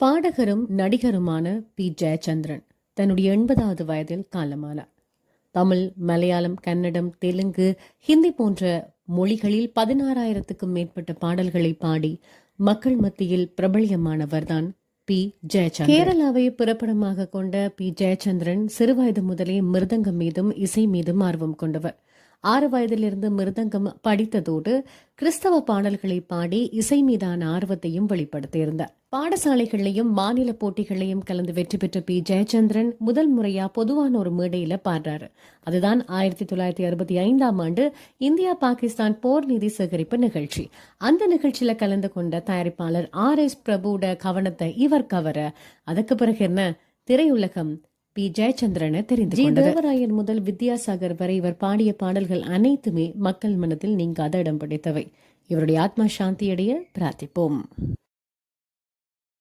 பாடகரும் நடிகருமான B Jayachandran தன்னுடைய 80வது வயதில் காலமானார். தமிழ், மலையாளம், கன்னடம், தெலுங்கு, ஹிந்தி போன்ற மொழிகளில் 16,000க்கும் மேற்பட்ட பாடல்களை பாடி மக்கள் மத்தியில் பிரபலியமானவர்தான் பி ஜெயச்சந்திரன். கேரளாவை பிறப்பிடமாக கொண்ட பி ஜெயச்சந்திரன் சிறுவயது முதலே மிருதங்கம் மீதும் இசை மீதும் ஆர்வம் கொண்டவர். 6 வயதிலிருந்து மிருதங்கம் படித்ததோடு கிறிஸ்தவ பாடல்களை பாடி இசை மீதான ஆர்வத்தையும் வெளிப்படுத்தியிருந்தார். பாடசாலைகளையும் மாநில போட்டிகளையும் கலந்து வெற்றி பெற்ற பி ஜெயச்சந்திரன் முதல் முறையா பொதுவான ஒரு மேடையில பாடுறாரு. அதுதான் 1965ஆம் ஆண்டு இந்தியா பாகிஸ்தான் போர் நிதி சேகரிப்பு நிகழ்ச்சி. அந்த நிகழ்ச்சியில கலந்து கொண்ட தயாரிப்பாளர் RS பிரபுட கவனத்தை இவர் கவர, அதுக்கு பிறகு என்ன, திரையுலகம் பி ஜெயச்சந்திரனை தெரிந்து கொண்டது. தேவராயன் முதல் வித்யாசாகர் வரை இவர் பாடிய பாடல்கள் அனைத்துமே மக்கள் மனதில் நீங்காத இடம் பிடித்தவை. இவருடைய ஆத்மா சாந்தியடைய பிரார்த்திப்போம்.